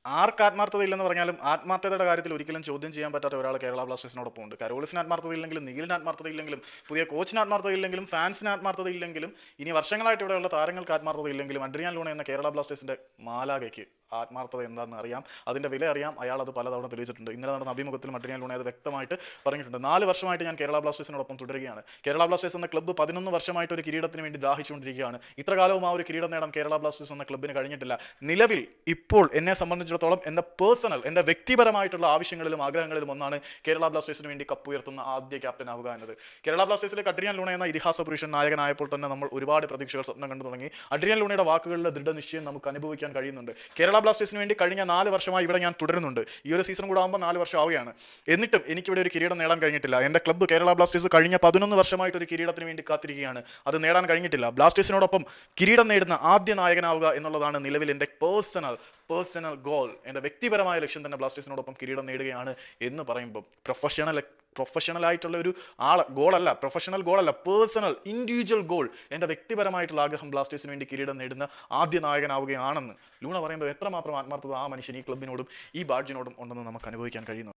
ആർക്ക് ആത്മാർത്ഥതയില്ലെന്ന് പറഞ്ഞാലും ആത്മാർത്ഥതയുടെ കാര്യത്തിൽ ഒരിക്കലും ചോദ്യം ചെയ്യാൻ പറ്റാത്ത ഒരാൾ കേരള ബ്ലാസ്റ്റേഴ്സിനോടൊപ്പം ഉണ്ട്. കരോളിസിന് ആത്മാർത്ഥതയില്ലെങ്കിലും, നിഖിലിന് ആത്മാർത്ഥതയില്ലെങ്കിലും, പുതിയ കോച്ചിന് ആത്മാർത്ഥതയില്ലെങ്കിലും, ഫാൻസിന് ആത്മാർത്ഥതയില്ലെങ്കിലും, ഇനി വർഷങ്ങളായിട്ട് ഇവിടെയുള്ള താരങ്ങൾക്ക് ആത്മാർത്ഥതയില്ലെങ്കിലും, അഡ്രിയാൻ ലൂണ എന്ന കേരള ബ്ലാസ്റ്റേഴ്സിന്റെ മാലാഖയ്ക്ക് ആത്മാർത്ഥത എന്താണെന്ന് അറിയാം, അതിന്റെ വില അറിയാം. അയാൾ അത് പലതവണ തെളിയിച്ചിട്ടുണ്ട്. ഇന്നലെ നടന്ന അഭിമുഖത്തിൽ അഡ്രിയാൻ ലൂണ അത് വ്യക്തമായിട്ട് പറഞ്ഞിട്ടുണ്ട്. 4 വർഷമായിട്ട് ഞാൻ കേരള ബ്ലാസ്റ്റേഴ്സിനോടൊപ്പം തുടരുകയാണ്. കേരള ബ്ലാസ്റ്റേഴ്സ് എന്ന ക്ലബ്ബ് 11 വർഷമായിട്ട് ഒരു കിരീടത്തിന് വേണ്ടി ദാഹിച്ചുകൊണ്ടിരിക്കുകയാണ്. ഇത്ര കാലവും ആ ഒരു കിരീടം നേടാൻ കേരള ബ്ലാസ്റ്റേഴ്സ് എന്ന ക്ലബ്ബിന് കഴിഞ്ഞിട്ടില്ല. നിലവിൽ ഇപ്പോൾ എന്നെ സംബന്ധിച്ചിടത്തോളം എൻ്റെ വ്യക്തിപരമായിട്ടുള്ള ആവശ്യങ്ങളിലും ആഗ്രഹങ്ങളിലും ഒന്നാണ് കേരള ബ്ലാസ്റ്റേഴ്സിന് വേണ്ടി കപ്പ് ഉയർത്തുന്ന ആദ്യ ക്യാപ്റ്റൻ ആവുക എന്നത്. കേരള ബ്ലാസ്റ്റേഴ്സിലെ അഡ്രിയാൻ ലൂണ എന്ന ഇതിഹാസ പുരുഷൻ നായകനായപ്പോൾ തന്നെ നമ്മൾ ഒരുപാട് പ്രതീക്ഷകൾ സ്വപ്നം കണ്ടു തുടങ്ങി. അഡ്രിയാൻ ലൂണയുടെ വാക്കുകളിലെ ദൃഢനിശ്ചയം നമുക്ക് അനുഭവിക്കാൻ കഴിയുന്നുണ്ട്. കേരള ബ്ലാസ്റ്റേഴ്സിന് വേണ്ടി കഴിഞ്ഞ 4 വർഷമായി ഇവിടെ ഞാൻ തുടരുന്നുണ്ട്. ഈ ഒരു സീസൺ കൂടെ ആകുമ്പോൾ 4 വർഷം ആവുകയാണ്. എന്നിട്ടും എനിക്കിവിടെ ഒരു കിരീടം നേടാൻ കഴിഞ്ഞിട്ടില്ല. എൻ്റെ ക്ലബ്ബ് കേരള ബ്ലാസ്റ്റേഴ്സ് കഴിഞ്ഞ 11 വർഷമായിട്ട് ഒരു കിരീടത്തിന് വേണ്ടി കാത്തിരിക്കുകയാണ്. അത് നേടാൻ കഴിഞ്ഞിട്ടില്ല. ബ്ലാസ്റ്റേഴ്സിനോടൊപ്പം കിരീടം നേടുന്ന ആദ്യ നായകനാവുക എന്നുള്ളതാണ് നിലവിൽ എൻ്റെ പേഴ്സണൽ ഗോൾ. എൻ്റെ വ്യക്തിപരമായ ലക്ഷ്യം തന്നെ ബ്ലാസ്റ്റേഴ്സിനോടൊപ്പം കിരീടം നേടുകയാണ് എന്ന് പറയുമ്പോൾ പ്രൊഫഷണൽ ആയിട്ടുള്ള ഒരു ഗോളല്ല, പ്രൊഫഷണൽ ഗോളല്ല, പേഴ്സണൽ ഇൻഡിവിജ്വൽ ഗോൾ. എൻ്റെ വ്യക്തിപരമായിട്ടുള്ള ആഗ്രഹം ബ്ലാസ്റ്റേഴ്സിന് വേണ്ടി കിരീടം നേടുന്ന ആദ്യ നായകനാവുകയാണെന്ന് ലൂണ പറയുമ്പോൾ എത്രമാത്രം ആത്മാർത്ഥത ആ മനുഷ്യൻ ഈ ക്ലബിനോടും ഈ ബാഡ്ജിനോടും ഉണ്ടെന്ന് നമുക്ക് അനുഭവിക്കാൻ കഴിയുന്നു.